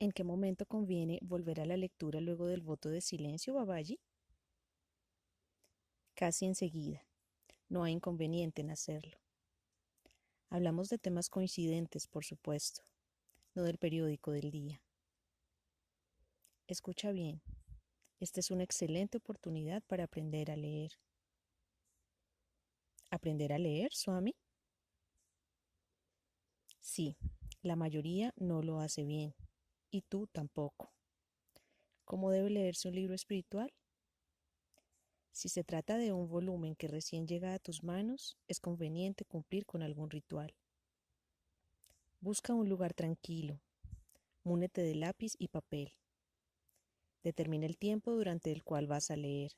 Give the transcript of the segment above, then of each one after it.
¿En qué momento conviene volver a la lectura luego del voto de silencio, Babaji? Casi enseguida. No hay inconveniente en hacerlo. Hablamos de temas coincidentes, por supuesto, no del periódico del día. Escucha bien. Esta es una excelente oportunidad para aprender a leer. ¿Aprender a leer, Swami? Sí, la mayoría no lo hace bien. Y tú tampoco. ¿Cómo debe leerse un libro espiritual? Si se trata de un volumen que recién llega a tus manos, es conveniente cumplir con algún ritual. Busca un lugar tranquilo. Múnete de lápiz y papel. Determina el tiempo durante el cual vas a leer.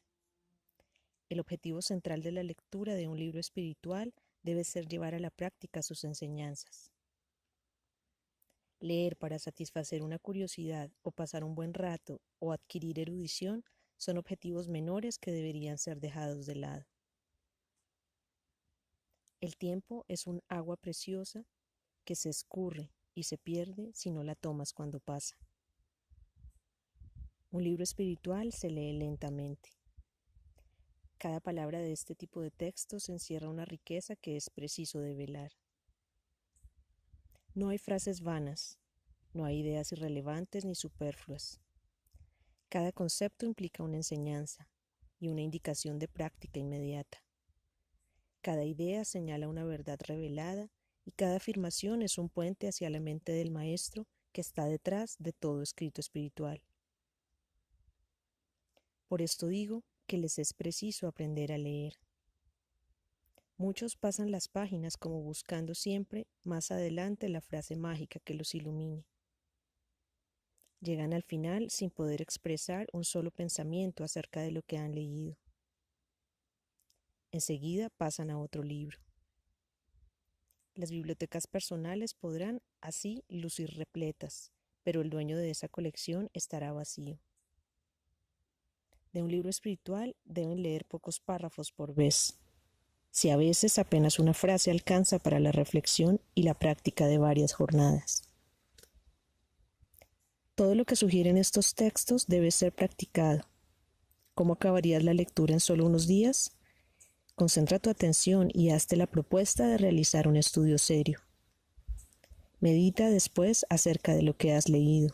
El objetivo central de la lectura de un libro espiritual debe ser llevar a la práctica sus enseñanzas. Leer para satisfacer una curiosidad o pasar un buen rato o adquirir erudición son objetivos menores que deberían ser dejados de lado. El tiempo es un agua preciosa que se escurre y se pierde si no la tomas cuando pasa. Un libro espiritual se lee lentamente. Cada palabra de este tipo de textos encierra una riqueza que es preciso develar. No hay frases vanas, no hay ideas irrelevantes ni superfluas. Cada concepto implica una enseñanza y una indicación de práctica inmediata. Cada idea señala una verdad revelada y cada afirmación es un puente hacia la mente del maestro que está detrás de todo escrito espiritual. Por esto digo que les es preciso aprender a leer. Muchos pasan las páginas como buscando siempre más adelante la frase mágica que los ilumine. Llegan al final sin poder expresar un solo pensamiento acerca de lo que han leído. Enseguida pasan a otro libro. Las bibliotecas personales podrán así lucir repletas, pero el dueño de esa colección estará vacío. De un libro espiritual deben leer pocos párrafos por vez. Si a veces apenas una frase alcanza para la reflexión y la práctica de varias jornadas. Todo lo que sugieren estos textos debe ser practicado. ¿Cómo acabarías la lectura en solo unos días? Concentra tu atención y hazte la propuesta de realizar un estudio serio. Medita después acerca de lo que has leído.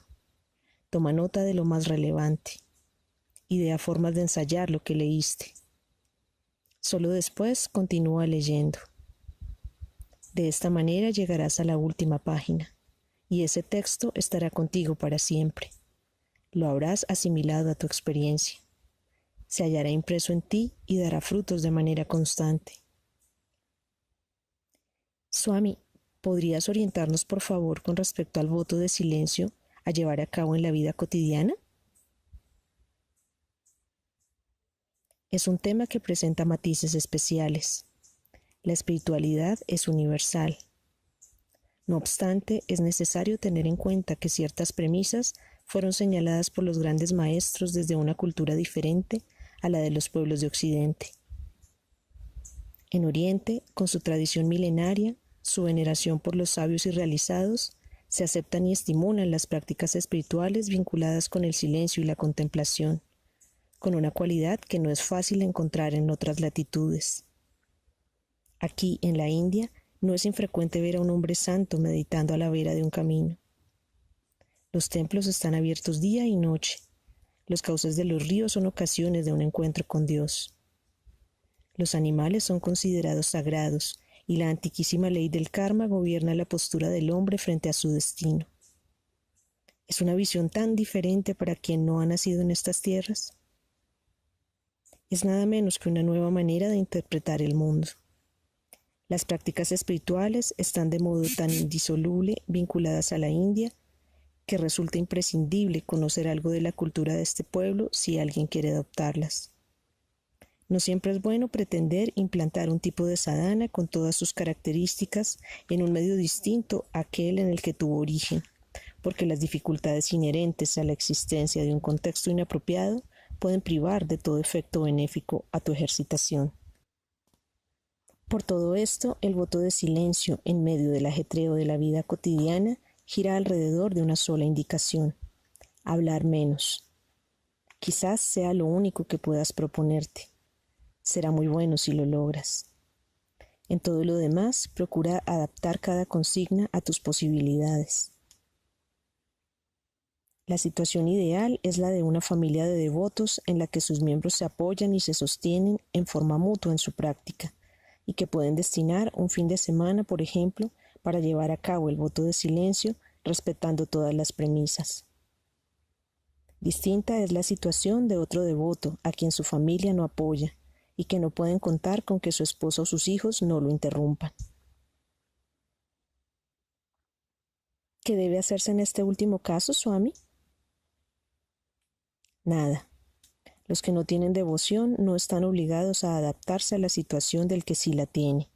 Toma nota de lo más relevante. Idea formas de ensayar lo que leíste. Solo después continúa leyendo. De esta manera llegarás a la última página, y ese texto estará contigo para siempre. Lo habrás asimilado a tu experiencia. Se hallará impreso en ti y dará frutos de manera constante. Swami, ¿podrías orientarnos por favor con respecto al voto de silencio a llevar a cabo en la vida cotidiana? Es un tema que presenta matices especiales. La espiritualidad es universal. No obstante, es necesario tener en cuenta que ciertas premisas fueron señaladas por los grandes maestros desde una cultura diferente a la de los pueblos de Occidente. En Oriente, con su tradición milenaria, su veneración por los sabios y realizados, se aceptan y estimulan las prácticas espirituales vinculadas con el silencio y la contemplación, con una cualidad que no es fácil encontrar en otras latitudes. Aquí, en la India, no es infrecuente ver a un hombre santo meditando a la vera de un camino. Los templos están abiertos día y noche. Los cauces de los ríos son ocasiones de un encuentro con Dios. Los animales son considerados sagrados y la antiquísima ley del karma gobierna la postura del hombre frente a su destino. ¿Es una visión tan diferente para quien no ha nacido en estas tierras? Es nada menos que una nueva manera de interpretar el mundo. Las prácticas espirituales están de modo tan indisoluble vinculadas a la India que resulta imprescindible conocer algo de la cultura de este pueblo si alguien quiere adoptarlas. No siempre es bueno pretender implantar un tipo de sadhana con todas sus características en un medio distinto a aquel en el que tuvo origen, porque las dificultades inherentes a la existencia de un contexto inapropiado pueden privar de todo efecto benéfico a tu ejercitación. Por todo esto, el voto de silencio en medio del ajetreo de la vida cotidiana gira alrededor de una sola indicación: hablar menos. Quizás sea lo único que puedas proponerte. Será muy bueno si lo logras. En todo lo demás, procura adaptar cada consigna a tus posibilidades. La situación ideal es la de una familia de devotos en la que sus miembros se apoyan y se sostienen en forma mutua en su práctica, y que pueden destinar un fin de semana, por ejemplo, para llevar a cabo el voto de silencio, respetando todas las premisas. Distinta es la situación de otro devoto a quien su familia no apoya y que no pueden contar con que su esposa o sus hijos no lo interrumpan. ¿Qué debe hacerse en este último caso, Swami? Nada. Los que no tienen devoción no están obligados a adaptarse a la situación del que sí la tiene.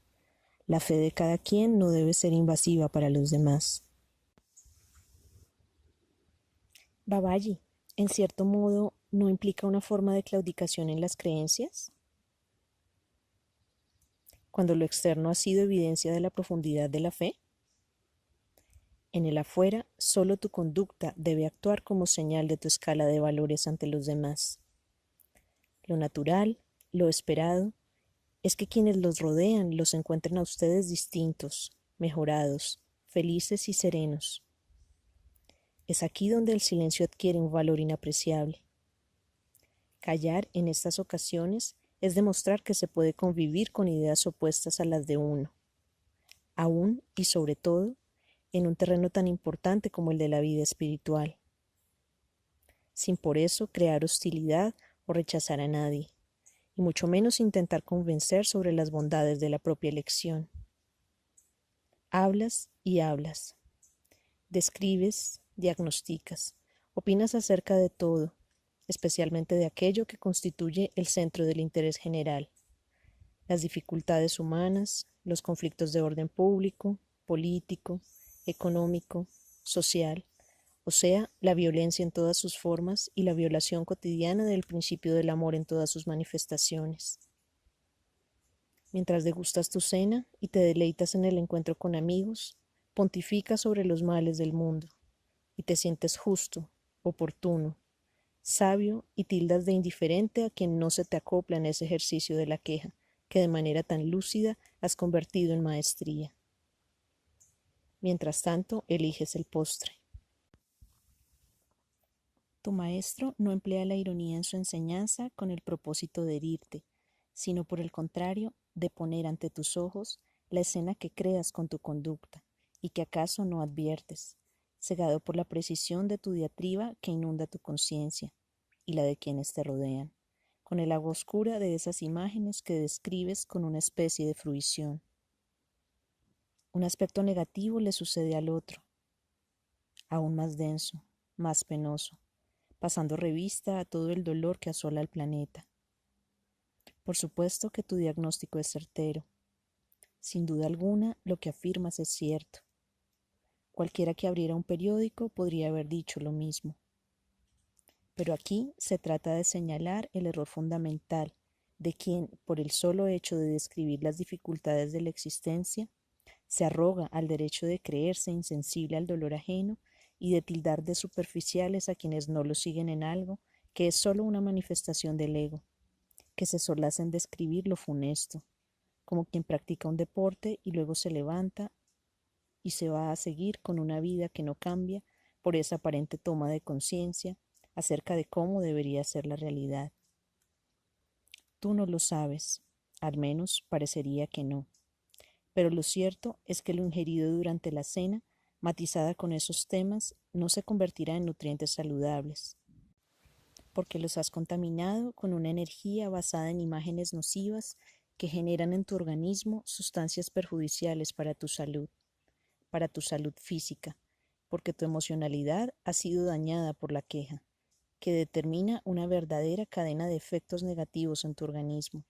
La fe de cada quien no debe ser invasiva para los demás. Babaji, en cierto modo, ¿no implica una forma de claudicación en las creencias? Cuando lo externo ha sido evidencia de la profundidad de la fe. En el afuera, solo tu conducta debe actuar como señal de tu escala de valores ante los demás. Lo natural, lo esperado, es que quienes los rodean los encuentren a ustedes distintos, mejorados, felices y serenos. Es aquí donde el silencio adquiere un valor inapreciable. Callar en estas ocasiones es demostrar que se puede convivir con ideas opuestas a las de uno, aún y sobre todo en un terreno tan importante como el de la vida espiritual, sin por eso crear hostilidad o rechazar a nadie, y mucho menos intentar convencer sobre las bondades de la propia elección. Hablas y hablas, describes, diagnosticas, opinas acerca de todo, especialmente de aquello que constituye el centro del interés general: las dificultades humanas, los conflictos de orden público, político, económico, social, o sea, la violencia en todas sus formas y la violación cotidiana del principio del amor en todas sus manifestaciones. Mientras degustas tu cena y te deleitas en el encuentro con amigos, pontificas sobre los males del mundo y te sientes justo, oportuno, sabio y tildas de indiferente a quien no se te acopla en ese ejercicio de la queja que de manera tan lúcida has convertido en maestría. Mientras tanto, eliges el postre. Tu maestro no emplea la ironía en su enseñanza con el propósito de herirte, sino por el contrario, de poner ante tus ojos la escena que creas con tu conducta y que acaso no adviertes, cegado por la precisión de tu diatriba que inunda tu conciencia y la de quienes te rodean, con el agua oscura de esas imágenes que describes con una especie de fruición. Un aspecto negativo le sucede al otro, aún más denso, más penoso, pasando revista a todo el dolor que asola al planeta. Por supuesto que tu diagnóstico es certero. Sin duda alguna, lo que afirmas es cierto. Cualquiera que abriera un periódico podría haber dicho lo mismo. Pero aquí se trata de señalar el error fundamental de quien, por el solo hecho de describir las dificultades de la existencia, se arroga al derecho de creerse insensible al dolor ajeno y de tildar de superficiales a quienes no lo siguen en algo que es solo una manifestación del ego, que se solaza en describir lo funesto, como quien practica un deporte y luego se levanta y se va a seguir con una vida que no cambia por esa aparente toma de conciencia acerca de cómo debería ser la realidad. Tú no lo sabes, al menos parecería que no. Pero lo cierto es que lo ingerido durante la cena, matizada con esos temas, no se convertirá en nutrientes saludables, porque los has contaminado con una energía basada en imágenes nocivas que generan en tu organismo sustancias perjudiciales para tu salud física, porque tu emocionalidad ha sido dañada por la queja, que determina una verdadera cadena de efectos negativos en tu organismo,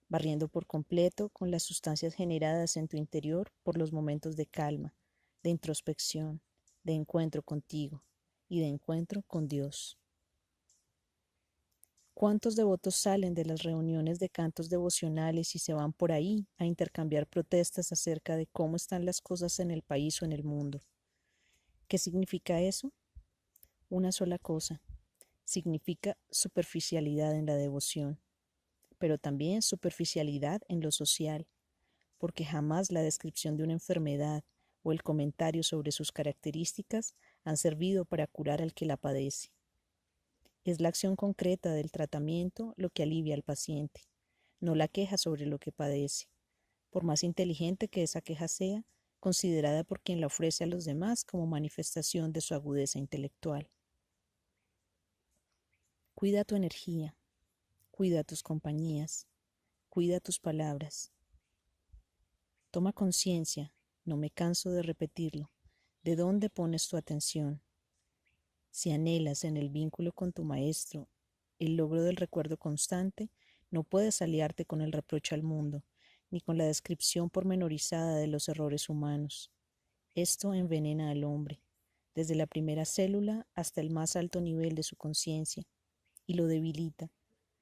barriendo por completo con las sustancias generadas en tu interior por los momentos de calma, de introspección, de encuentro contigo y de encuentro con Dios. ¿Cuántos devotos salen de las reuniones de cantos devocionales y se van por ahí a intercambiar protestas acerca de cómo están las cosas en el país o en el mundo? ¿Qué significa eso? Una sola cosa. Significa superficialidad en la devoción, pero también superficialidad en lo social, porque jamás la descripción de una enfermedad o el comentario sobre sus características han servido para curar al que la padece. Es la acción concreta del tratamiento lo que alivia al paciente, no la queja sobre lo que padece, por más inteligente que esa queja sea, considerada por quien la ofrece a los demás como manifestación de su agudeza intelectual. Cuida tu energía, cuida tus compañías, cuida tus palabras. Toma conciencia, no me canso de repetirlo, de dónde pones tu atención. Si anhelas en el vínculo con tu maestro el logro del recuerdo constante, no puedes aliarte con el reproche al mundo, ni con la descripción pormenorizada de los errores humanos. Esto envenena al hombre, desde la primera célula hasta el más alto nivel de su conciencia, y lo debilita,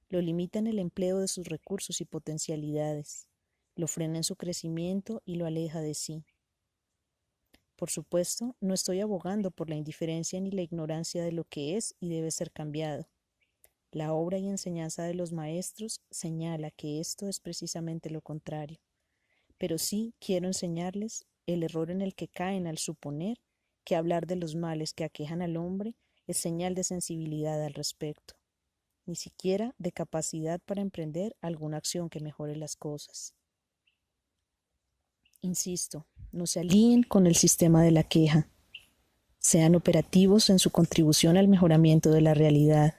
lo limita en el empleo de sus recursos y potencialidades, lo frena en su crecimiento y lo aleja de sí. Por supuesto, no estoy abogando por la indiferencia ni la ignorancia de lo que es y debe ser cambiado. La obra y enseñanza de los maestros señala que esto es precisamente lo contrario. Pero sí quiero enseñarles el error en el que caen al suponer que hablar de los males que aquejan al hombre es señal de sensibilidad al respecto, ni siquiera de capacidad para emprender alguna acción que mejore las cosas. Insisto, no se alíen con el sistema de la queja. Sean operativos en su contribución al mejoramiento de la realidad.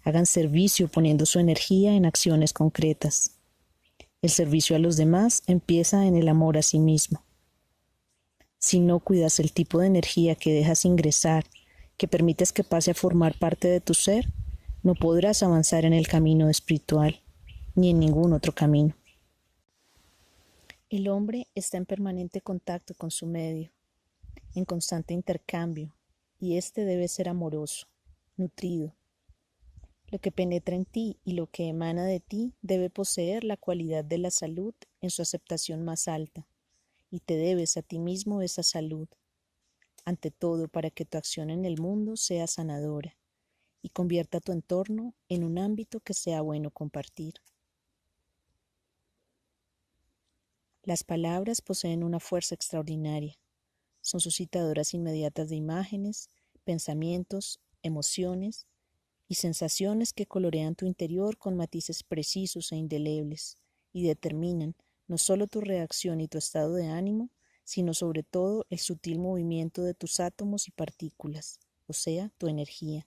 Hagan servicio poniendo su energía en acciones concretas. El servicio a los demás empieza en el amor a sí mismo. Si no cuidas el tipo de energía que dejas ingresar, que permites que pase a formar parte de tu ser, no podrás avanzar en el camino espiritual, ni en ningún otro camino. El hombre está en permanente contacto con su medio, en constante intercambio, y este debe ser amoroso, nutrido. Lo que penetra en ti y lo que emana de ti debe poseer la cualidad de la salud en su aceptación más alta, y te debes a ti mismo esa salud, ante todo para que tu acción en el mundo sea sanadora y convierta tu entorno en un ámbito que sea bueno compartir. Las palabras poseen una fuerza extraordinaria. Son suscitadoras inmediatas de imágenes, pensamientos, emociones y sensaciones que colorean tu interior con matices precisos e indelebles y determinan no solo tu reacción y tu estado de ánimo, sino sobre todo el sutil movimiento de tus átomos y partículas, o sea, tu energía,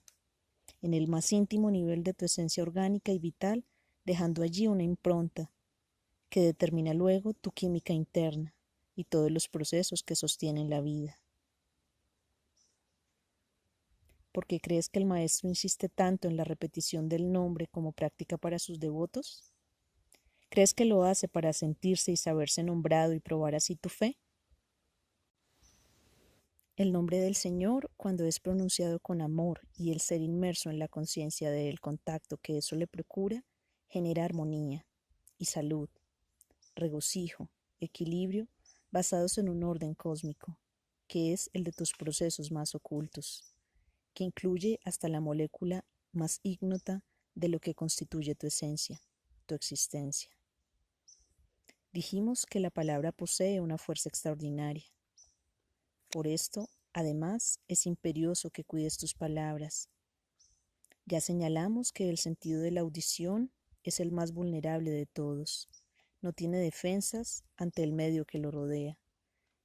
en el más íntimo nivel de tu esencia orgánica y vital, dejando allí una impronta que determina luego tu química interna y todos los procesos que sostienen la vida. ¿Por qué crees que el maestro insiste tanto en la repetición del nombre como práctica para sus devotos? ¿Crees que lo hace para sentirse y saberse nombrado y probar así tu fe? El nombre del Señor, cuando es pronunciado con amor y el ser inmerso en la conciencia del contacto que eso le procura, genera armonía y salud, regocijo, equilibrio, basados en un orden cósmico, que es el de tus procesos más ocultos, que incluye hasta la molécula más ignota de lo que constituye tu esencia, tu existencia. Dijimos que la palabra posee una fuerza extraordinaria. Por esto, además, es imperioso que cuides tus palabras. Ya señalamos que el sentido de la audición es el más vulnerable de todos. No tiene defensas ante el medio que lo rodea.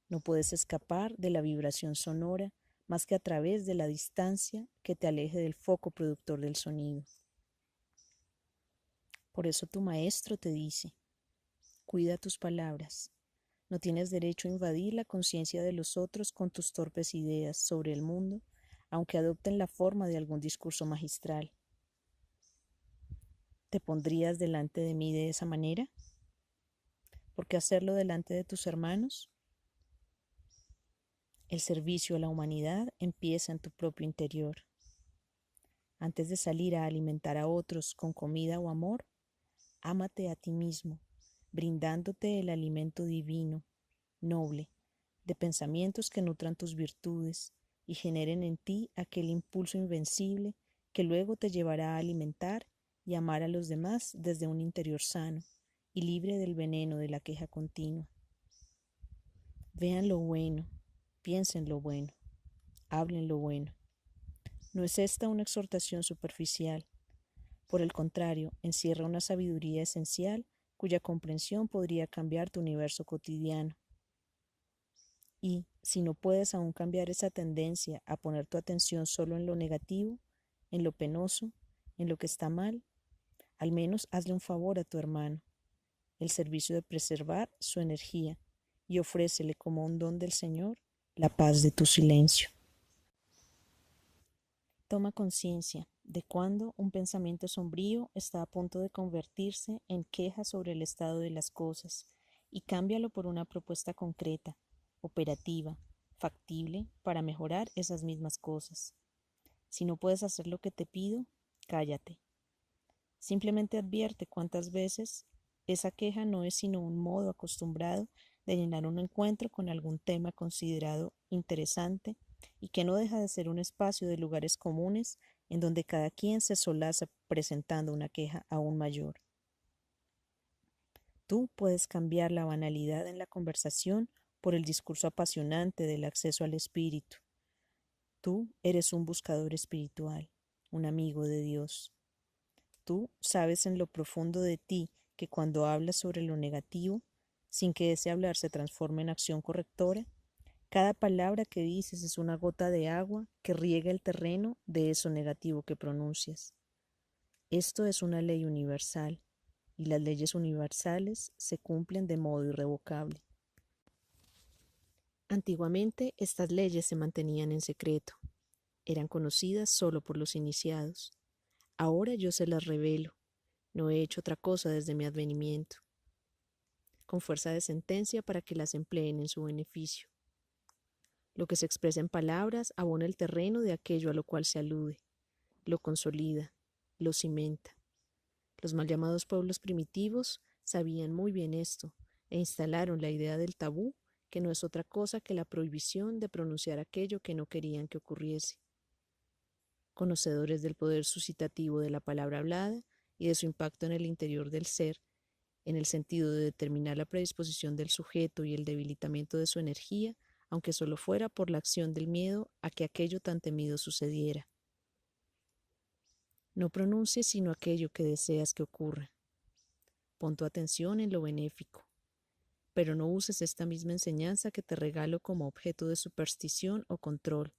No puedes escapar de la vibración sonora más que a través de la distancia que te aleje del foco productor del sonido. Por eso tu maestro te dice, cuida tus palabras. No tienes derecho a invadir la conciencia de los otros con tus torpes ideas sobre el mundo, aunque adopten la forma de algún discurso magistral. ¿Te pondrías delante de mí de esa manera? ¿Por qué hacerlo delante de tus hermanos? El servicio a la humanidad empieza en tu propio interior. Antes de salir a alimentar a otros con comida o amor, ámate a ti mismo, brindándote el alimento divino, noble, de pensamientos que nutran tus virtudes, y generen en ti aquel impulso invencible que luego te llevará a alimentar y amar a los demás desde un interior sano y libre del veneno de la queja continua. Vean lo bueno, piensen lo bueno, hablen lo bueno. No es esta una exhortación superficial. Por el contrario, encierra una sabiduría esencial cuya comprensión podría cambiar tu universo cotidiano. Y, si no puedes aún cambiar esa tendencia a poner tu atención solo en lo negativo, en lo penoso, en lo que está mal, al menos hazle un favor a tu hermano, el servicio de preservar su energía, y ofrécele como un don del Señor la paz de tu silencio. Toma conciencia de cuando un pensamiento sombrío está a punto de convertirse en queja sobre el estado de las cosas y cámbialo por una propuesta concreta, operativa, factible para mejorar esas mismas cosas. Si no puedes hacer lo que te pido, cállate. Simplemente advierte cuántas veces esa queja no es sino un modo acostumbrado de llenar un encuentro con algún tema considerado interesante y que no deja de ser un espacio de lugares comunes en donde cada quien se solaza presentando una queja aún mayor. Tú puedes cambiar la banalidad en la conversación por el discurso apasionante del acceso al espíritu. Tú eres un buscador espiritual, un amigo de Dios. Tú sabes en lo profundo de ti que cuando hablas sobre lo negativo, sin que ese hablar se transforme en acción correctora, cada palabra que dices es una gota de agua que riega el terreno de eso negativo que pronuncias. Esto es una ley universal, y las leyes universales se cumplen de modo irrevocable. Antiguamente estas leyes se mantenían en secreto, eran conocidas solo por los iniciados. Ahora yo se las revelo, no he hecho otra cosa desde mi advenimiento, con fuerza de sentencia para que las empleen en su beneficio. Lo que se expresa en palabras abona el terreno de aquello a lo cual se alude, lo consolida, lo cimenta. Los mal llamados pueblos primitivos sabían muy bien esto e instalaron la idea del tabú, que no es otra cosa que la prohibición de pronunciar aquello que no querían que ocurriese. Conocedores del poder suscitativo de la palabra hablada y de su impacto en el interior del ser, en el sentido de determinar la predisposición del sujeto y el debilitamiento de su energía, aunque solo fuera por la acción del miedo a que aquello tan temido sucediera. No pronuncies sino aquello que deseas que ocurra. Pon tu atención en lo benéfico, pero no uses esta misma enseñanza que te regalo como objeto de superstición o control,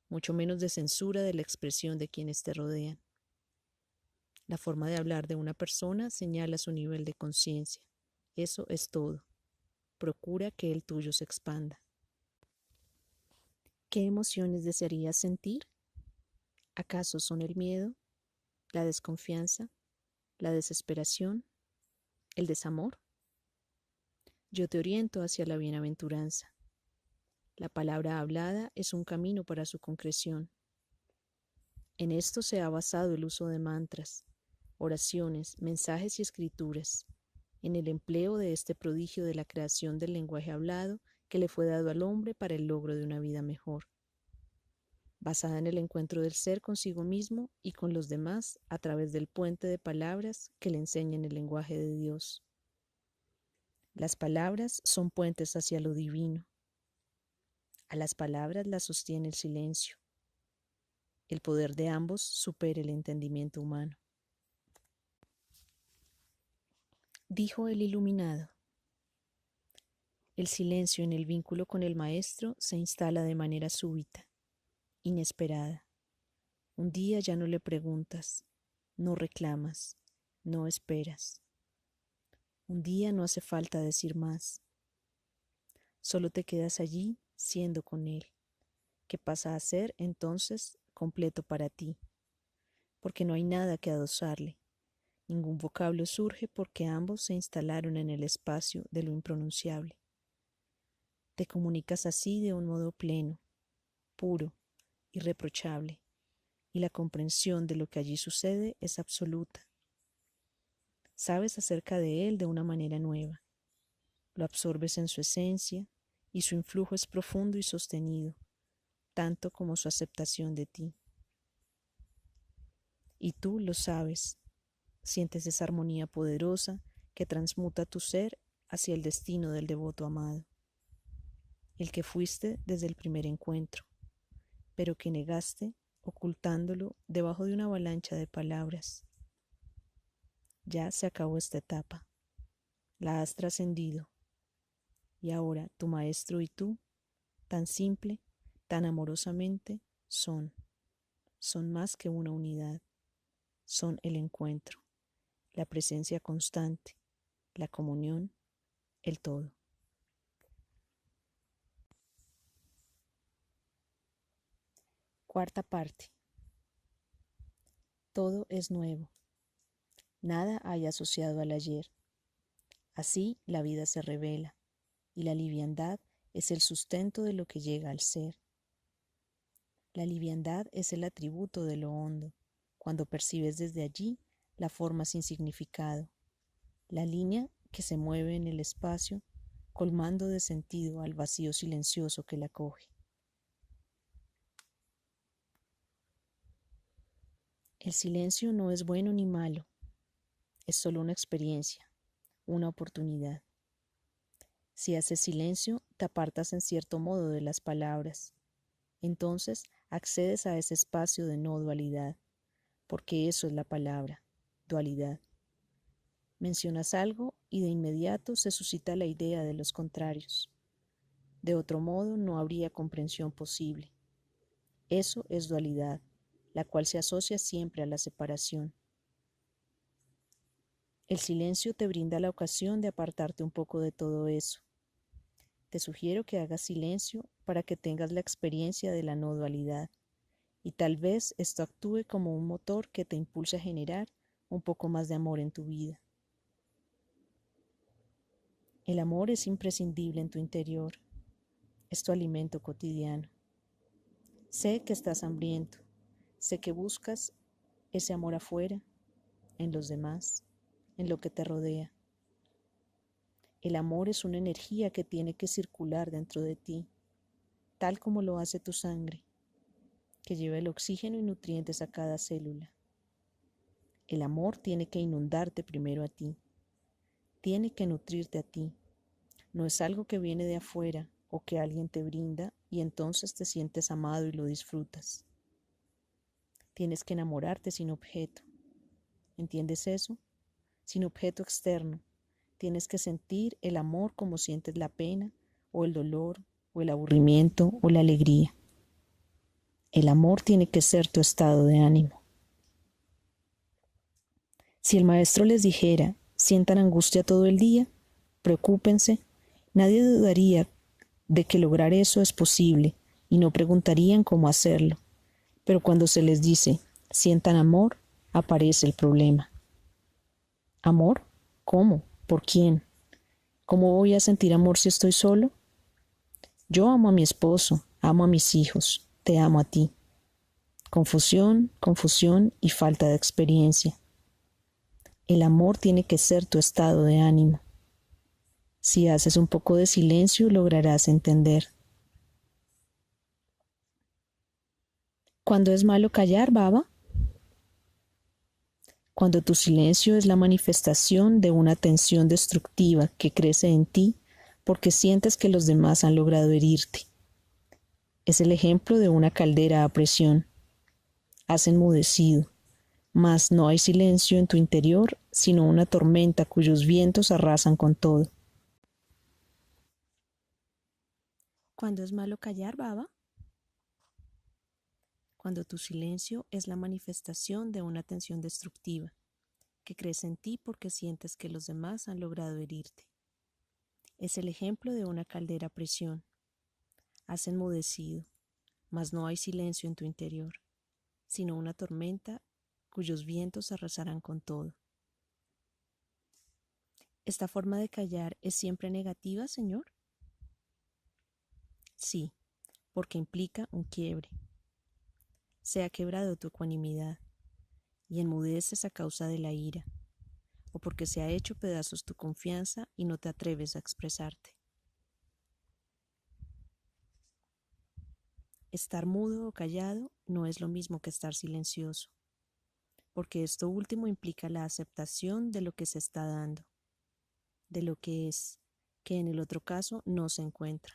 mucho menos de censura de la expresión de quienes te rodean. La forma de hablar de una persona señala su nivel de conciencia. Eso es todo. Procura que el tuyo se expanda. ¿Qué emociones desearías sentir? ¿Acaso son el miedo, la desconfianza, la desesperación, el desamor? Yo te oriento hacia la bienaventuranza. La palabra hablada es un camino para su concreción. En esto se ha basado el uso de mantras, oraciones, mensajes y escrituras, en el empleo de este prodigio de la creación del lenguaje hablado que le fue dado al hombre para el logro de una vida mejor, basada en el encuentro del ser consigo mismo y con los demás a través del puente de palabras que le enseñan el lenguaje de Dios. Las palabras son puentes hacia lo divino. A las palabras las sostiene el silencio. El poder de ambos supera el entendimiento humano. Dijo el iluminado. El silencio en el vínculo con el maestro se instala de manera súbita, inesperada. Un día ya no le preguntas, no reclamas, no esperas. Un día no hace falta decir más. Solo te quedas allí siendo con él, que pasa a ser entonces completo para ti, porque no hay nada que adosarle. Ningún vocablo surge porque ambos se instalaron en el espacio de lo impronunciable. Te comunicas así de un modo pleno, puro, irreprochable, y la comprensión de lo que allí sucede es absoluta. Sabes acerca de él de una manera nueva. Lo absorbes en su esencia y su influjo es profundo y sostenido, tanto como su aceptación de ti. Y tú lo sabes, sientes esa armonía poderosa que transmuta tu ser hacia el destino del devoto amado, el que fuiste desde el primer encuentro, pero que negaste ocultándolo debajo de una avalancha de palabras. Ya se acabó esta etapa, la has trascendido, y ahora tu maestro y tú, tan simple, tan amorosamente, son más que una unidad, son el encuentro, la presencia constante, la comunión, el todo. Cuarta parte. Todo es nuevo. Nada hay asociado al ayer. Así la vida se revela, y la liviandad es el sustento de lo que llega al ser. La liviandad es el atributo de lo hondo, cuando percibes desde allí la forma sin significado, la línea que se mueve en el espacio, colmando de sentido al vacío silencioso que la coge. El silencio no es bueno ni malo, es solo una experiencia, una oportunidad. Si haces silencio, te apartas en cierto modo de las palabras. Entonces accedes a ese espacio de no dualidad, porque eso es la palabra, dualidad. Mencionas algo y de inmediato se suscita la idea de los contrarios. De otro modo no habría comprensión posible. Eso es dualidad, la cual se asocia siempre a la separación. El silencio te brinda la ocasión de apartarte un poco de todo eso. Te sugiero que hagas silencio para que tengas la experiencia de la no dualidad, y tal vez esto actúe como un motor que te impulse a generar un poco más de amor en tu vida. El amor es imprescindible en tu interior, es tu alimento cotidiano. Sé que estás hambriento, sé que buscas ese amor afuera, en los demás, en lo que te rodea. El amor es una energía que tiene que circular dentro de ti, tal como lo hace tu sangre, que lleva el oxígeno y nutrientes a cada célula. El amor tiene que inundarte primero a ti, tiene que nutrirte a ti. No es algo que viene de afuera o que alguien te brinda y entonces te sientes amado y lo disfrutas. Tienes que enamorarte sin objeto. ¿Entiendes eso? Sin objeto externo. Tienes que sentir el amor como sientes la pena o el dolor o el aburrimiento o la alegría. El amor tiene que ser tu estado de ánimo. Si el maestro les dijera, sientan angustia todo el día, preocúpense, nadie dudaría de que lograr eso es posible y no preguntarían cómo hacerlo. Pero cuando se les dice, sientan amor, aparece el problema. ¿Amor? ¿Cómo? ¿Por quién? ¿Cómo voy a sentir amor si estoy solo? Yo amo a mi esposo, amo a mis hijos, te amo a ti. Confusión, confusión y falta de experiencia. El amor tiene que ser tu estado de ánimo. Si haces un poco de silencio, lograrás entender. ¿Cuándo es malo callar, Baba? Cuando tu silencio es la manifestación de una tensión destructiva que crece en ti porque sientes que los demás han logrado herirte. Es el ejemplo de una caldera a presión. Has enmudecido, mas no hay silencio en tu interior, sino una tormenta cuyos vientos arrasan con todo. ¿Cuándo es malo callar, Baba? Cuando tu silencio es la manifestación de una tensión destructiva que crece en ti porque sientes que los demás han logrado herirte. Es el ejemplo de una caldera a presión. Has enmudecido, mas no hay silencio en tu interior, sino una tormenta cuyos vientos arrasarán con todo. ¿Esta forma de callar es siempre negativa, Señor? Sí, porque implica un quiebre. Se ha quebrado tu ecuanimidad y enmudeces a causa de la ira, o porque se ha hecho pedazos tu confianza y no te atreves a expresarte. Estar mudo o callado no es lo mismo que estar silencioso, porque esto último implica la aceptación de lo que se está dando, de lo que es, que en el otro caso no se encuentra.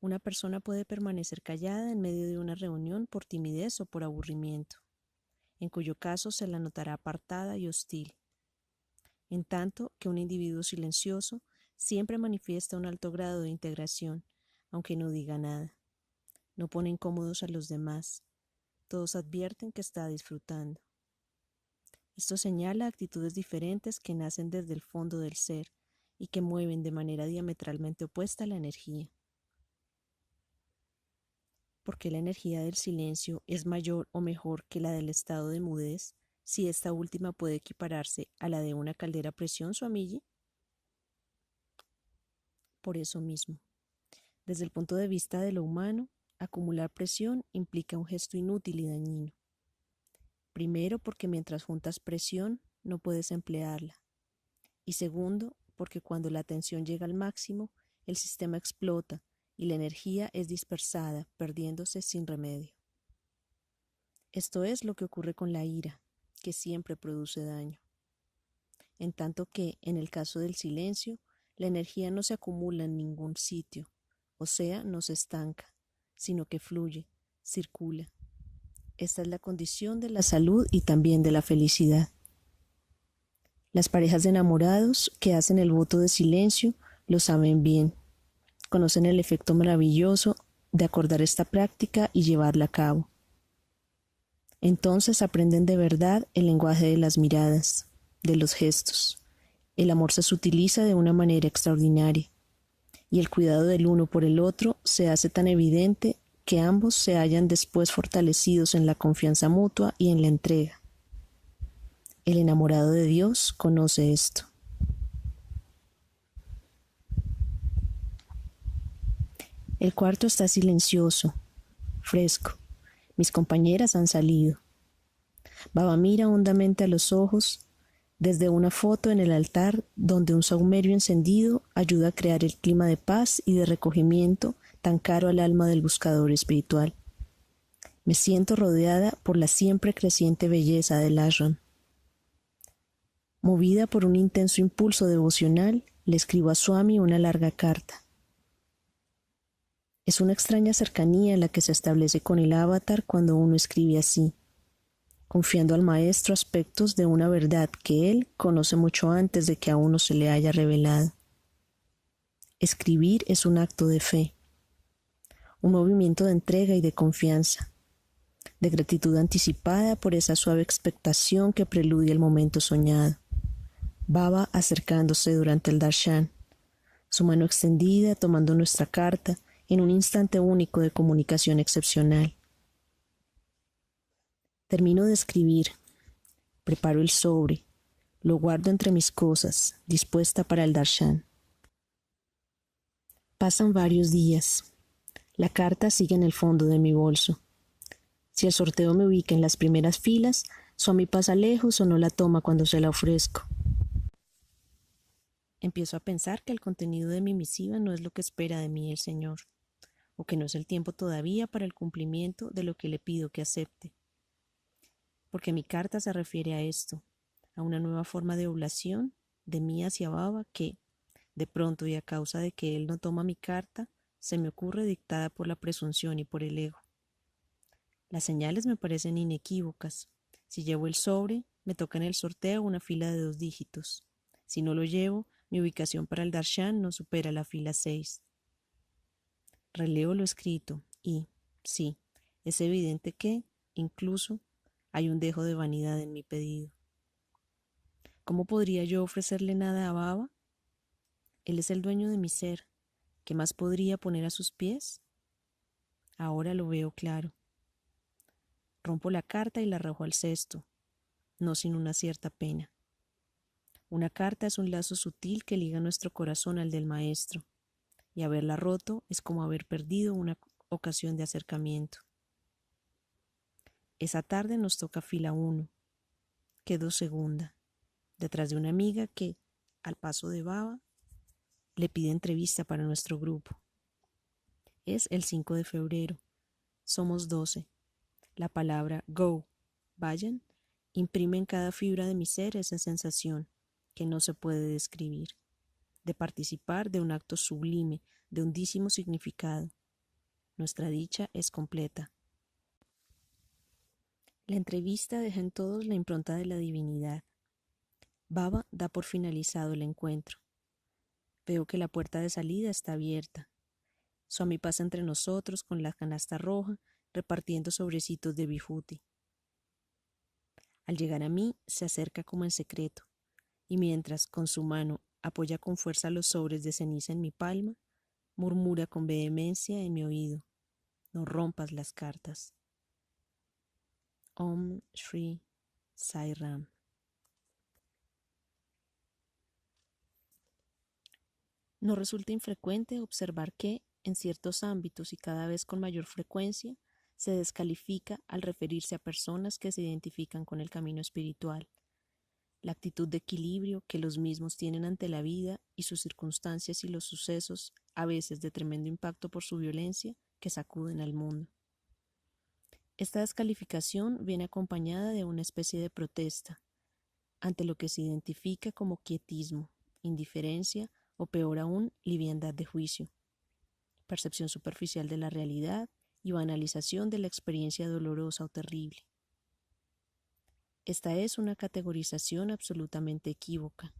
Una persona puede permanecer callada en medio de una reunión por timidez o por aburrimiento, en cuyo caso se la notará apartada y hostil, en tanto que un individuo silencioso siempre manifiesta un alto grado de integración, aunque no diga nada. No pone incómodos a los demás. Todos advierten que está disfrutando. Esto señala actitudes diferentes que nacen desde el fondo del ser y que mueven de manera diametralmente opuesta la energía. ¿Por qué la energía del silencio es mayor o mejor que la del estado de mudez, si esta última puede equipararse a la de una caldera a presión, Swamiji? Por eso mismo, desde el punto de vista de lo humano, acumular presión implica un gesto inútil y dañino. Primero, porque mientras juntas presión, no puedes emplearla. Y segundo, porque cuando la tensión llega al máximo, el sistema explota y la energía es dispersada, perdiéndose sin remedio. Esto es lo que ocurre con la ira, que siempre produce daño. En tanto que, en el caso del silencio, la energía no se acumula en ningún sitio, o sea, no se estanca, sino que fluye, circula. Esta es la condición de la salud y también de la felicidad. Las parejas de enamorados que hacen el voto de silencio lo saben bien, conocen el efecto maravilloso de acordar esta práctica y llevarla a cabo. Entonces aprenden de verdad el lenguaje de las miradas, de los gestos. El amor se sutiliza de una manera extraordinaria y el cuidado del uno por el otro se hace tan evidente que ambos se hallan después fortalecidos en la confianza mutua y en la entrega. El enamorado de Dios conoce esto. El cuarto está silencioso, fresco. Mis compañeras han salido. Baba mira hondamente a los ojos desde una foto en el altar donde un saumerio encendido ayuda a crear el clima de paz y de recogimiento tan caro al alma del buscador espiritual. Me siento rodeada por la siempre creciente belleza del ashram. Movida por un intenso impulso devocional, le escribo a Swami una larga carta. Es una extraña cercanía la que se establece con el avatar cuando uno escribe así, confiando al maestro aspectos de una verdad que él conoce mucho antes de que a uno se le haya revelado. Escribir es un acto de fe, un movimiento de entrega y de confianza, de gratitud anticipada por esa suave expectación que preludia el momento soñado. Baba acercándose durante el darshan, su mano extendida tomando nuestra carta en un instante único de comunicación excepcional. Termino de escribir, preparo el sobre, lo guardo entre mis cosas, dispuesta para el darshan. Pasan varios días. La carta sigue en el fondo de mi bolso. Si el sorteo me ubica en las primeras filas, Swami pasa lejos o no la toma cuando se la ofrezco. Empiezo a pensar que el contenido de mi misiva no es lo que espera de mí el Señor, o que no es el tiempo todavía para el cumplimiento de lo que le pido que acepte. Porque mi carta se refiere a esto, a una nueva forma de oblación de mí hacia Baba que, de pronto y a causa de que él no toma mi carta, se me ocurre dictada por la presunción y por el ego. Las señales me parecen inequívocas. Si llevo el sobre, me toca en el sorteo una fila de 2 dígitos. Si no lo llevo, mi ubicación para el darshan no supera la fila 6. Releo lo escrito y, sí, es evidente que, incluso, hay un dejo de vanidad en mi pedido. ¿Cómo podría yo ofrecerle nada a Baba? Él es el dueño de mi ser. ¿Qué más podría poner a sus pies? Ahora lo veo claro. Rompo la carta y la arrojo al cesto, no sin una cierta pena. Una carta es un lazo sutil que liga nuestro corazón al del maestro, y haberla roto es como haber perdido una ocasión de acercamiento. Esa tarde nos toca fila 1. Quedo segunda, detrás de una amiga que, al paso de Baba, le pide entrevista para nuestro grupo. Es el 5 de febrero. Somos 12. La palabra go, vayan, imprime en cada fibra de mi ser esa sensación que no se puede describir, de participar de un acto sublime, de hondísimo significado. Nuestra dicha es completa. La entrevista deja en todos la impronta de la divinidad. Baba da por finalizado el encuentro. Veo que la puerta de salida está abierta. Swami pasa entre nosotros con la canasta roja, repartiendo sobrecitos de vifuti. Al llegar a mí, se acerca como en secreto, y mientras con su mano apoya con fuerza los sobres de ceniza en mi palma, murmura con vehemencia en mi oído: no rompas las cartas. Om Shri Sai Ram. Nos resulta infrecuente observar que, en ciertos ámbitos y cada vez con mayor frecuencia, se descalifica al referirse a personas que se identifican con el camino espiritual. La actitud de equilibrio que los mismos tienen ante la vida y sus circunstancias y los sucesos, a veces de tremendo impacto por su violencia, que sacuden al mundo. Esta descalificación viene acompañada de una especie de protesta ante lo que se identifica como quietismo, indiferencia o peor aún, liviandad de juicio, percepción superficial de la realidad y banalización de la experiencia dolorosa o terrible. Esta es una categorización absolutamente equívoca.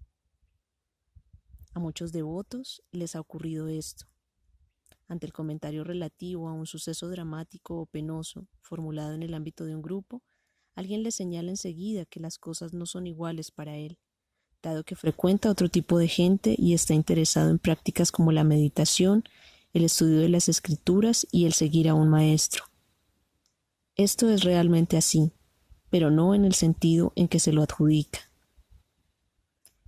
A muchos devotos les ha ocurrido esto. Ante el comentario relativo a un suceso dramático o penoso formulado en el ámbito de un grupo, alguien les señala enseguida que las cosas no son iguales para él, dado que frecuenta otro tipo de gente y está interesado en prácticas como la meditación, el estudio de las escrituras y el seguir a un maestro. Esto es realmente así, pero no en el sentido en que se lo adjudica.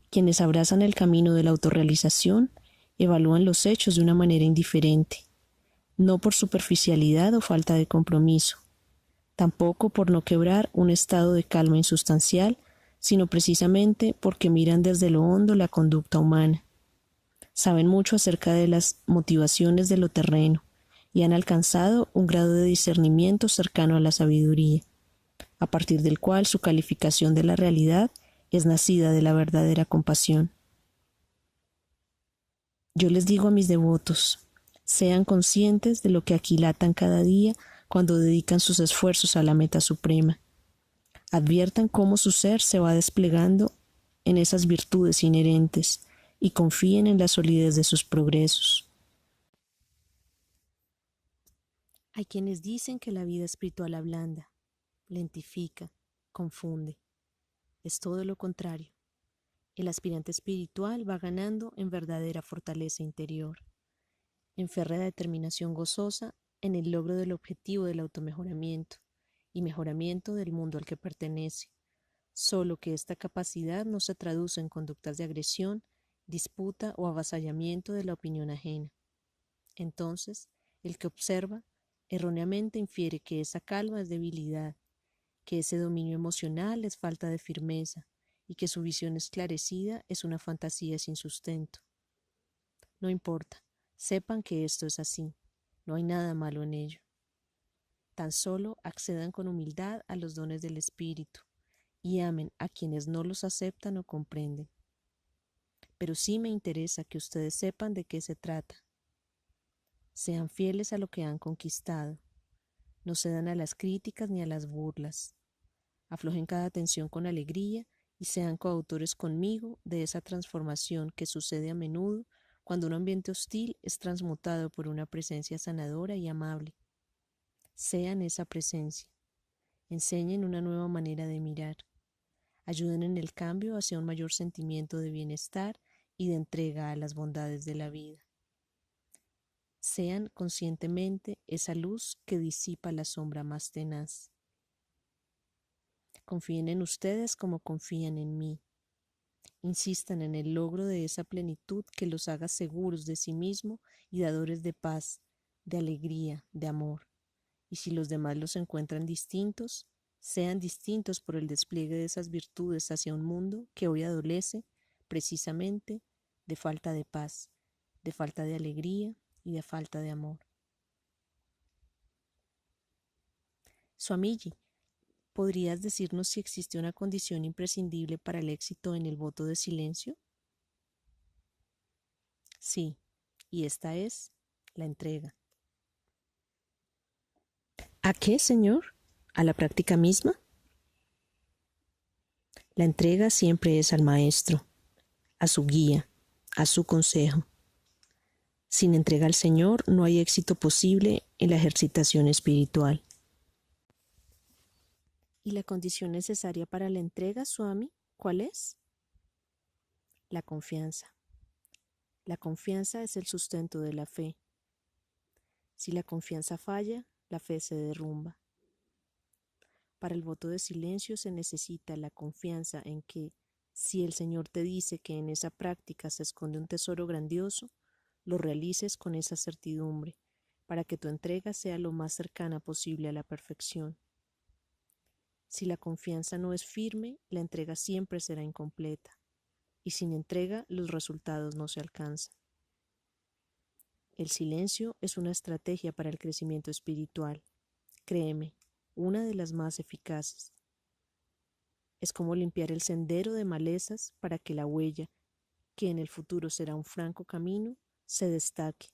Quienes abrazan el camino de la autorrealización evalúan los hechos de una manera indiferente, no por superficialidad o falta de compromiso, tampoco por no quebrar un estado de calma insustancial, sino precisamente porque miran desde lo hondo la conducta humana. Saben mucho acerca de las motivaciones de lo terreno y han alcanzado un grado de discernimiento cercano a la sabiduría, a partir del cual su calificación de la realidad es nacida de la verdadera compasión. Yo les digo a mis devotos, sean conscientes de lo que aquilatan cada día cuando dedican sus esfuerzos a la meta suprema. Adviertan cómo su ser se va desplegando en esas virtudes inherentes y confíen en la solidez de sus progresos. Hay quienes dicen que la vida espiritual ablanda, lentifica, confunde. Es todo lo contrario. El aspirante espiritual va ganando en verdadera fortaleza interior, en férrea determinación gozosa en el logro del objetivo del automejoramiento y mejoramiento del mundo al que pertenece, solo que esta capacidad no se traduce en conductas de agresión, disputa o avasallamiento de la opinión ajena. Entonces, el que observa erróneamente infiere que esa calma es debilidad, que ese dominio emocional es falta de firmeza y que su visión esclarecida es una fantasía sin sustento. No importa, sepan que esto es así, no hay nada malo en ello. Tan solo accedan con humildad a los dones del Espíritu y amen a quienes no los aceptan o comprenden. Pero sí me interesa que ustedes sepan de qué se trata. Sean fieles a lo que han conquistado. No cedan a las críticas ni a las burlas. Aflojen cada tensión con alegría y sean coautores conmigo de esa transformación que sucede a menudo cuando un ambiente hostil es transmutado por una presencia sanadora y amable. Sean esa presencia. Enseñen una nueva manera de mirar. Ayuden en el cambio hacia un mayor sentimiento de bienestar y de entrega a las bondades de la vida. Sean conscientemente esa luz que disipa la sombra más tenaz. Confíen en ustedes como confían en mí. Insistan en el logro de esa plenitud que los haga seguros de sí mismo y dadores de paz, de alegría, de amor. Y si los demás los encuentran distintos, sean distintos por el despliegue de esas virtudes hacia un mundo que hoy adolece precisamente de falta de paz, de falta de alegría y de falta de amor. Swamiji, ¿podrías decirnos si existe una condición imprescindible para el éxito en el voto de silencio? Sí, y esta es la entrega. ¿A qué, señor? ¿A la práctica misma? La entrega siempre es al maestro, a su guía, a su consejo. Sin entrega al Señor no hay éxito posible en la ejercitación espiritual. ¿Y la condición necesaria para la entrega, Swami, cuál es? La confianza. La confianza es el sustento de la fe. Si la confianza falla, la fe se derrumba. Para el voto de silencio se necesita la confianza en que, si el Señor te dice que en esa práctica se esconde un tesoro grandioso, lo realices con esa certidumbre, para que tu entrega sea lo más cercana posible a la perfección. Si la confianza no es firme, la entrega siempre será incompleta, y sin entrega los resultados no se alcanzan. El silencio es una estrategia para el crecimiento espiritual. Créeme, una de las más eficaces. Es como limpiar el sendero de malezas para que la huella, que en el futuro será un franco camino, se destaque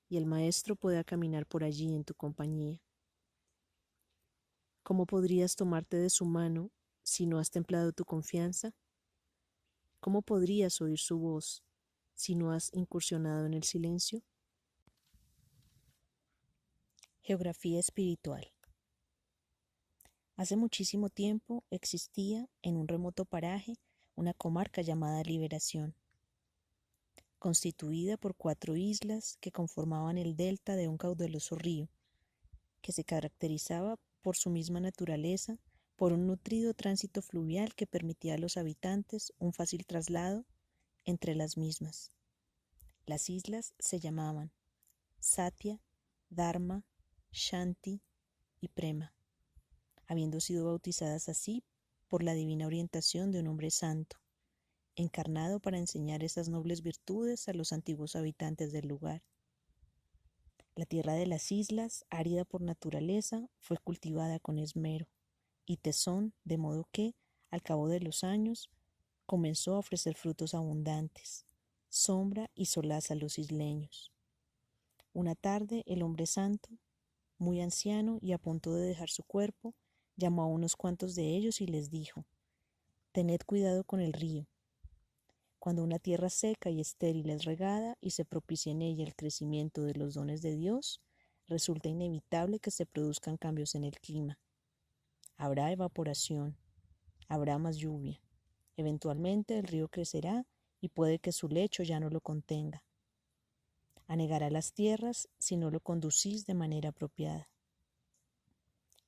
y el maestro pueda caminar por allí en tu compañía. ¿Cómo podrías tomarte de su mano si no has templado tu confianza? ¿Cómo podrías oír su voz si no has incursionado en el silencio? Geografía espiritual. Hace muchísimo tiempo existía en un remoto paraje una comarca llamada Liberación, constituida por 4 islas que conformaban el delta de un caudaloso río, que se caracterizaba por su misma naturaleza, por un nutrido tránsito fluvial que permitía a los habitantes un fácil traslado entre las mismas. Las islas se llamaban Satya, Dharma, Shanti y Prema, habiendo sido bautizadas así por la divina orientación de un hombre santo, encarnado para enseñar esas nobles virtudes a los antiguos habitantes del lugar. La tierra de las islas, árida por naturaleza, fue cultivada con esmero y tesón, de modo que, al cabo de los años, comenzó a ofrecer frutos abundantes, sombra y solaz a los isleños. Una tarde, el hombre santo, muy anciano y a punto de dejar su cuerpo, llamó a unos cuantos de ellos y les dijo: «Tened cuidado con el río. Cuando una tierra seca y estéril es regada y se propicia en ella el crecimiento de los dones de Dios, resulta inevitable que se produzcan cambios en el clima. Habrá evaporación, habrá más lluvia. Eventualmente el río crecerá y puede que su lecho ya no lo contenga. Anegará las tierras si no lo conducís de manera apropiada».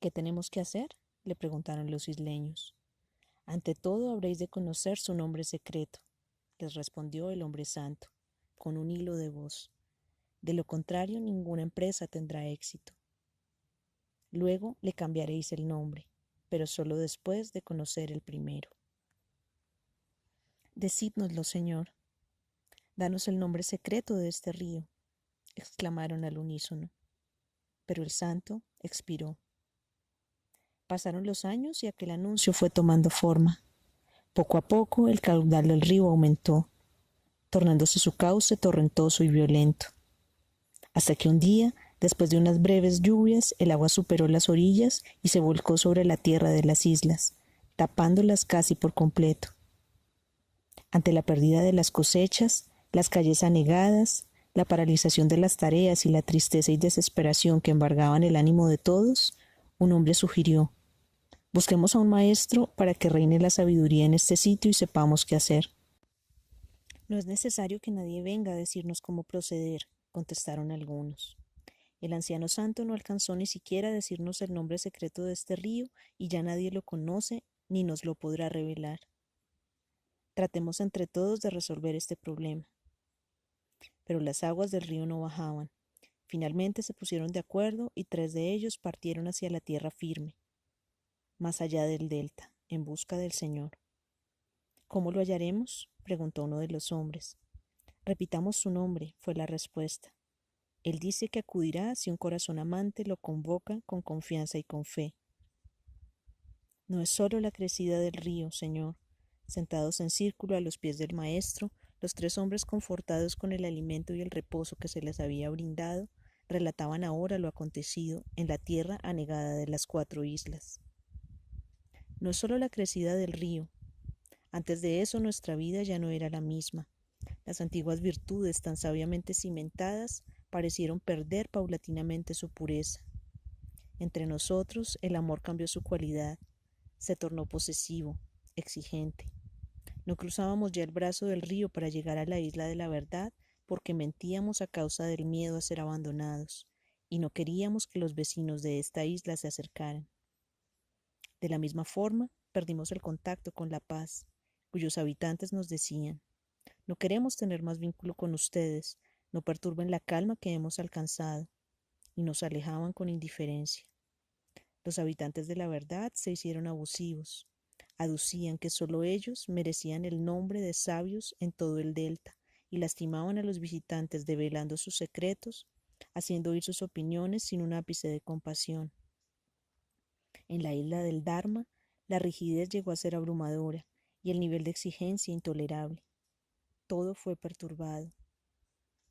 «¿Qué tenemos que hacer?», le preguntaron los isleños. «Ante todo habréis de conocer su nombre secreto», les respondió el hombre santo, con un hilo de voz. «De lo contrario, ninguna empresa tendrá éxito. Luego le cambiaréis el nombre, pero solo después de conocer el primero». «Decídnoslo, Señor. Danos el nombre secreto de este río», exclamaron al unísono. Pero el santo expiró. Pasaron los años y aquel anuncio fue tomando forma. Poco a poco el caudal del río aumentó, tornándose su cauce torrentoso y violento, hasta que un día, después de unas breves lluvias, el agua superó las orillas y se volcó sobre la tierra de las islas, tapándolas casi por completo. Ante la pérdida de las cosechas, las calles anegadas, la paralización de las tareas y la tristeza y desesperación que embargaban el ánimo de todos, un hombre sugirió: «Busquemos a un maestro para que reine la sabiduría en este sitio y sepamos qué hacer». «No es necesario que nadie venga a decirnos cómo proceder», contestaron algunos. «El anciano santo no alcanzó ni siquiera a decirnos el nombre secreto de este río y ya nadie lo conoce ni nos lo podrá revelar. Tratemos entre todos de resolver este problema». Pero las aguas del río no bajaban. Finalmente se pusieron de acuerdo y 3 de ellos partieron hacia la tierra firme, más allá del delta, en busca del Señor. «¿Cómo lo hallaremos?», preguntó uno de los hombres. «Repitamos su nombre», fue la respuesta. «Él dice que acudirá si un corazón amante lo convoca con confianza y con fe». No es solo la crecida del río, Señor. Sentados en círculo a los pies del Maestro, los tres hombres, confortados con el alimento y el reposo que se les había brindado, relataban ahora lo acontecido en la tierra anegada de las 4 islas. No es solo la crecida del río. Antes de eso nuestra vida ya no era la misma. Las antiguas virtudes tan sabiamente cimentadas parecieron perder paulatinamente su pureza. Entre nosotros el amor cambió su cualidad, se tornó posesivo, exigente. No cruzábamos ya el brazo del río para llegar a la isla de la verdad porque mentíamos a causa del miedo a ser abandonados y no queríamos que los vecinos de esta isla se acercaran. De la misma forma, perdimos el contacto con la paz, cuyos habitantes nos decían: no queremos tener más vínculo con ustedes, no perturben la calma que hemos alcanzado, y nos alejaban con indiferencia. Los habitantes de la verdad se hicieron abusivos, aducían que solo ellos merecían el nombre de sabios en todo el delta y lastimaban a los visitantes develando sus secretos, haciendo oír sus opiniones sin un ápice de compasión. En la isla del Dharma, la rigidez llegó a ser abrumadora y el nivel de exigencia intolerable. Todo fue perturbado,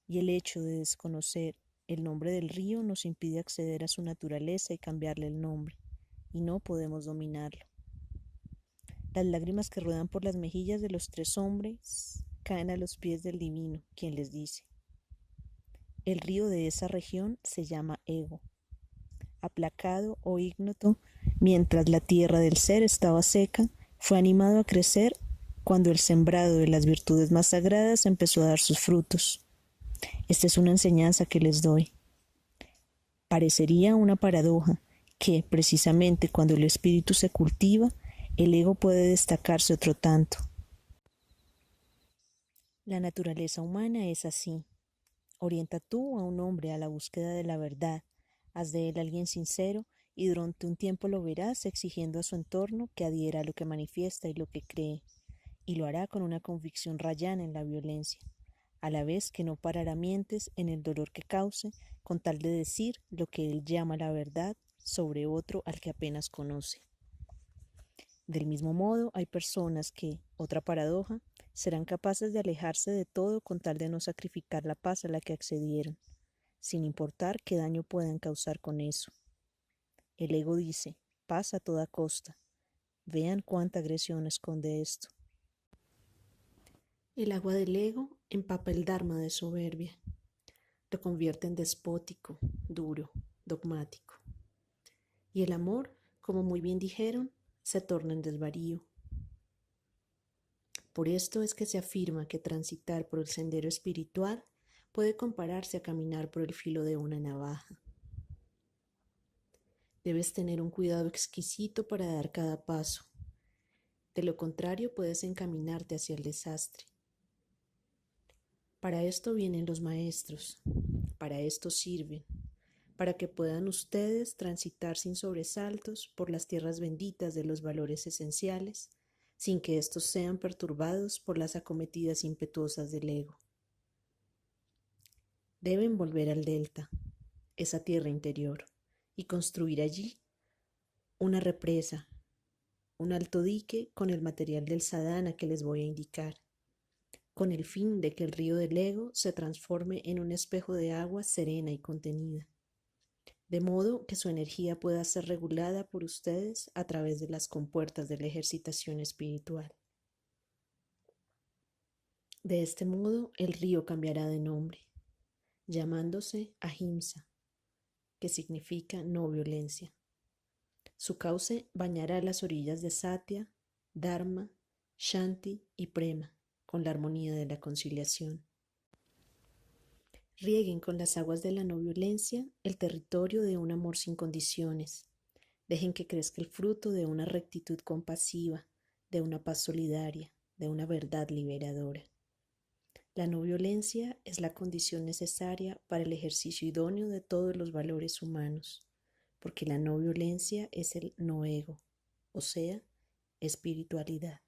y el hecho de desconocer el nombre del río nos impide acceder a su naturaleza y cambiarle el nombre, y no podemos dominarlo. Las lágrimas que ruedan por las mejillas de los tres hombres caen a los pies del divino, quien les dice: el río de esa región se llama ego. Aplacado o ignoto, mientras la tierra del ser estaba seca, fue animado a crecer cuando el sembrado de las virtudes más sagradas empezó a dar sus frutos. Esta es una enseñanza que les doy. Parecería una paradoja que, precisamente cuando el espíritu se cultiva, el ego puede destacarse otro tanto. La naturaleza humana es así. Orienta tú a un hombre a la búsqueda de la verdad, haz de él alguien sincero y durante un tiempo lo verás exigiendo a su entorno que adhiera a lo que manifiesta y lo que cree, y lo hará con una convicción rayana en la violencia, a la vez que no parará mientes en el dolor que cause con tal de decir lo que él llama la verdad sobre otro al que apenas conoce. Del mismo modo, hay personas que, otra paradoja, serán capaces de alejarse de todo con tal de no sacrificar la paz a la que accedieron, sin importar qué daño puedan causar con eso. El ego dice: paz a toda costa. Vean cuánta agresión esconde esto. El agua del ego empapa el dharma de soberbia, lo convierte en despótico, duro, dogmático. Y el amor, como muy bien dijeron, se torna en desvarío. Por esto es que se afirma que transitar por el sendero espiritual puede compararse a caminar por el filo de una navaja. Debes tener un cuidado exquisito para dar cada paso. De lo contrario, puedes encaminarte hacia el desastre. Para esto vienen los maestros, para esto sirven, para que puedan ustedes transitar sin sobresaltos por las tierras benditas de los valores esenciales, sin que estos sean perturbados por las acometidas impetuosas del ego. Deben volver al delta, esa tierra interior, y construir allí una represa, un alto dique con el material del sadhana que les voy a indicar, con el fin de que el río del ego se transforme en un espejo de agua serena y contenida, de modo que su energía pueda ser regulada por ustedes a través de las compuertas de la ejercitación espiritual. De este modo, el río cambiará de nombre, llamándose Ahimsa, que significa no violencia. Su cauce bañará las orillas de Satya, Dharma, Shanti y Prema, con la armonía de la conciliación. Rieguen con las aguas de la no violencia el territorio de un amor sin condiciones. Dejen que crezca el fruto de una rectitud compasiva, de una paz solidaria, de una verdad liberadora. La no violencia es la condición necesaria para el ejercicio idóneo de todos los valores humanos, porque la no violencia es el no ego, o sea, espiritualidad.